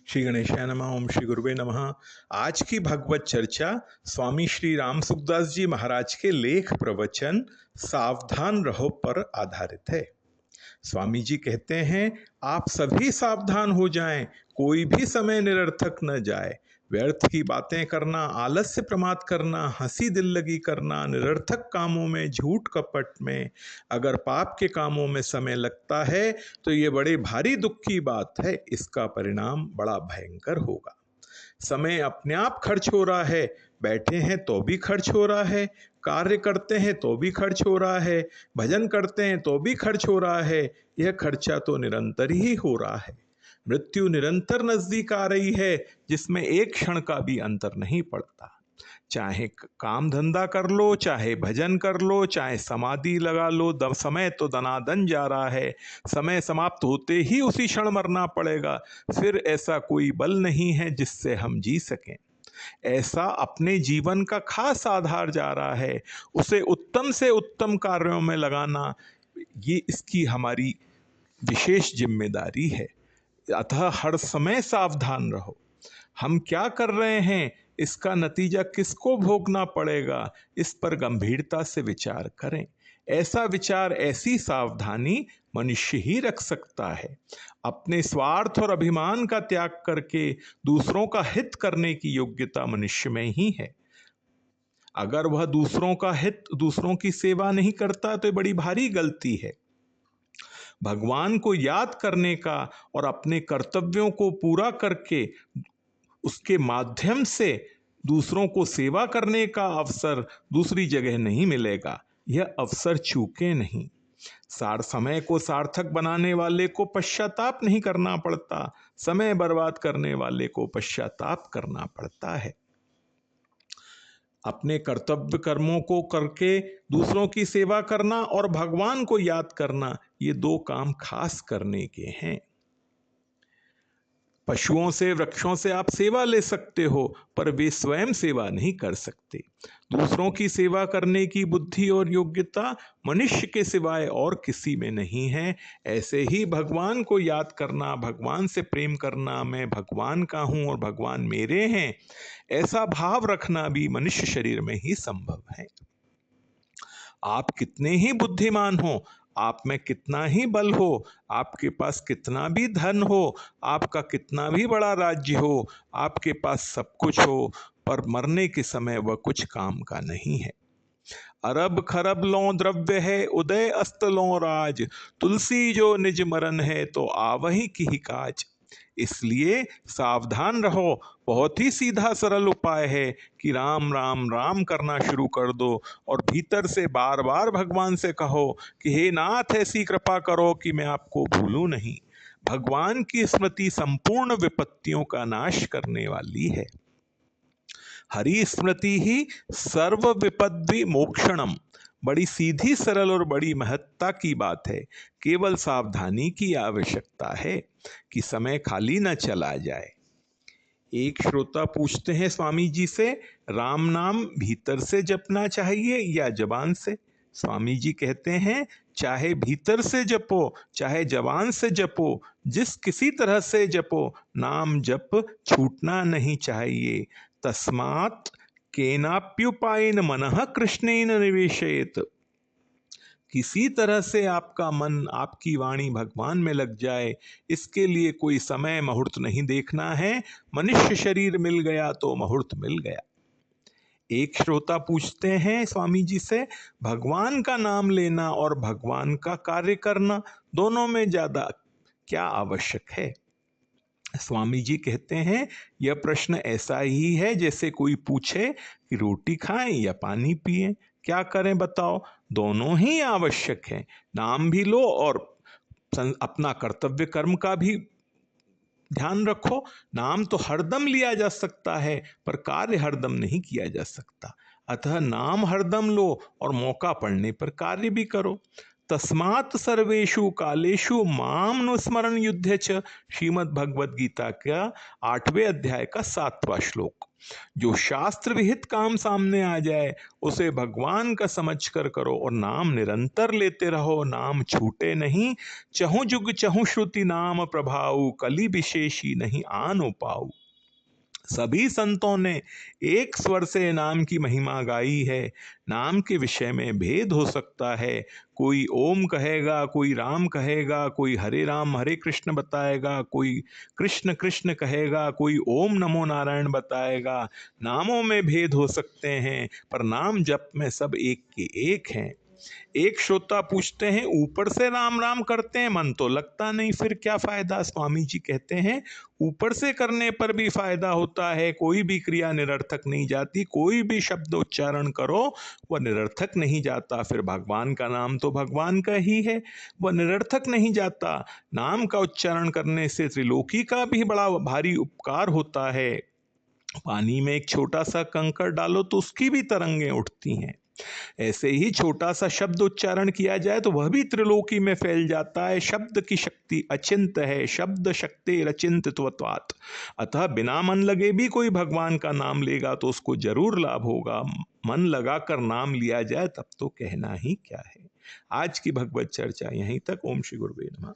श्री गणेशाय नमः। ओम श्री गुरुवे नमः। आज की भगवत चर्चा स्वामी श्री राम सुखदास जी महाराज के लेख प्रवचन सावधान रहो पर आधारित है। स्वामी जी कहते हैं, आप सभी सावधान हो जाएं, कोई भी समय निरर्थक न जाए। व्यर्थ की बातें करना, आलस्य प्रमाद करना, हंसी दिल लगी करना, निरर्थक कामों में, झूठ कपट में, अगर पाप के कामों में समय लगता है तो ये बड़े भारी दुख की बात है। इसका परिणाम बड़ा भयंकर होगा। समय अपने आप खर्च हो रहा है, बैठे हैं तो भी खर्च हो रहा है, कार्य करते हैं तो भी खर्च हो रहा है, भजन करते हैं तो भी खर्च हो रहा है। यह खर्चा तो निरंतर ही हो रहा है। मृत्यु निरंतर नजदीक आ रही है, जिसमें एक क्षण का भी अंतर नहीं पड़ता। चाहे काम धंधा कर लो, चाहे भजन कर लो, चाहे समाधि लगा लो, समय तो दनादन जा रहा है। समय समाप्त होते ही उसी क्षण मरना पड़ेगा। फिर ऐसा कोई बल नहीं है जिससे हम जी सकें। ऐसा अपने जीवन का खास आधार जा रहा है। उसे उत्तम से उत्तम कार्यों में लगाना, ये इसकी हमारी विशेष जिम्मेदारी है। अतः हर समय सावधान रहो। हम क्या कर रहे हैं, इसका नतीजा किसको भोगना पड़ेगा, इस पर गंभीरता से विचार करें। ऐसा विचार, ऐसी सावधानी मनुष्य ही रख सकता है। अपने स्वार्थ और अभिमान का त्याग करके दूसरों का हित करने की योग्यता मनुष्य में ही है। अगर वह दूसरों का हित, दूसरों की सेवा नहीं करता तो ये बड़ी भारी गलती है। भगवान को याद करने का और अपने कर्तव्यों को पूरा करके उसके माध्यम से दूसरों को सेवा करने का अवसर दूसरी जगह नहीं मिलेगा। यह अवसर चूके नहीं। समय को सार्थक बनाने वाले को पश्चाताप नहीं करना पड़ता, समय बर्बाद करने वाले को पश्चाताप करना पड़ता है। अपने कर्तव्य कर्मों को करके दूसरों की सेवा करना और भगवान को याद करना, ये दो काम खास करने के हैं। पशुओं से, वृक्षों से आप सेवा ले सकते हो, पर वे स्वयं सेवा नहीं कर सकते। दूसरों की सेवा करने की बुद्धि और योग्यता मनुष्य के सिवाय और किसी में नहीं है। ऐसे ही भगवान को याद करना, भगवान से प्रेम करना, मैं भगवान का हूं और भगवान मेरे हैं, ऐसा भाव रखना भी मनुष्य शरीर में ही संभव है। आप कितने ही बुद्धिमान हो, आप में कितना ही बल हो, आपके पास कितना भी धन हो, आपका कितना भी बड़ा राज्य हो, आपके पास सब कुछ हो, पर मरने के समय वह कुछ काम का नहीं है। अरब खरब लो द्रव्य है, उदय अस्त लो राज, तुलसी जो निज मरण है तो आवही की ही काज। इसलिए सावधान रहो। बहुत ही सीधा सरल उपाय है कि राम राम राम करना शुरू कर दो और भीतर से बार बार भगवान से कहो कि हे नाथ, ऐसी कृपा करो कि मैं आपको भूलूं नहीं। भगवान की स्मृति संपूर्ण विपत्तियों का नाश करने वाली है। हरि स्मृति ही सर्व विपद्वि मोक्षणम। बड़ी सीधी सरल और बड़ी महत्ता की बात है। केवल सावधानी की आवश्यकता है कि समय खाली न चला जाए। एक श्रोता पूछते हैं स्वामी जी से, राम नाम भीतर से जपना चाहिए या जबान से? स्वामी जी कहते हैं, चाहे भीतर से जपो, चाहे जबान से जपो, जिस किसी तरह से जपो, नाम जप छूटना नहीं चाहिए। तस्मात् केनाप्युपायेन मनः कृष्णेन निवेशयेत्। किसी तरह से आपका मन, आपकी वाणी भगवान में लग जाए, इसके लिए कोई समय मुहूर्त नहीं देखना है। मनुष्य शरीर मिल गया तो मुहूर्त मिल गया। एक श्रोता पूछते हैं स्वामी जी से, भगवान का नाम लेना और भगवान का कार्य करना, दोनों में ज्यादा क्या आवश्यक है? स्वामी जी कहते हैं, यह प्रश्न ऐसा ही है जैसे कोई पूछे कि रोटी खाएं या पानी पिएं, क्या करें बताओ? दोनों ही आवश्यक हैं। नाम भी लो और अपना कर्तव्य कर्म का भी ध्यान रखो। नाम तो हरदम लिया जा सकता है, पर कार्य हरदम नहीं किया जा सकता। अतः नाम हरदम लो और मौका पड़ने पर कार्य भी करो। तस्मात् सर्वेषु कालेषु माम नुस्मरण युध्य च। श्रीमद् भगवद गीता का 8वें अध्याय का 7वां श्लोक। जो शास्त्र विहित काम सामने आ जाए उसे भगवान का समझकर करो और नाम निरंतर लेते रहो, नाम छूटे नहीं। चहु जुग चहु श्रुति नाम प्रभाऊ, कलि विशेषी नहीं आनो पाऊ। सभी संतों ने एक स्वर से नाम की महिमा गाई है। नाम के विषय में भेद हो सकता है, कोई ओम कहेगा, कोई राम कहेगा, कोई हरे राम हरे कृष्ण बताएगा, कोई कृष्ण कृष्ण कहेगा, कोई ओम नमो नारायण बताएगा। नामों में भेद हो सकते हैं पर नाम जप में सब एक के एक हैं। एक श्रोता पूछते हैं, ऊपर से राम राम करते हैं, मन तो लगता नहीं, फिर क्या फायदा? स्वामी जी कहते हैं, ऊपर से करने पर भी फायदा होता है। कोई भी क्रिया निरर्थक नहीं जाती, कोई भी शब्द उच्चारण करो वह निरर्थक नहीं जाता। फिर भगवान का नाम तो भगवान का ही है, वह निरर्थक नहीं जाता। नाम का उच्चारण करने से त्रिलोकी का भी बड़ा भारी उपकार होता है। पानी में एक छोटा सा कंकड़ डालो तो उसकी भी तरंगें उठती हैं। ऐसे ही छोटा सा शब्द उच्चारण किया जाए तो वह भी त्रिलोकी में फैल जाता है। शब्द की शक्ति अचिंत है, शब्द शक्ति रचिंतत्वात्। अतः बिना मन लगे भी कोई भगवान का नाम लेगा तो उसको जरूर लाभ होगा। मन लगाकर नाम लिया जाए तब तो कहना ही क्या है। आज की भगवत चर्चा यहीं तक। ओम श्री गुरुवे नमः।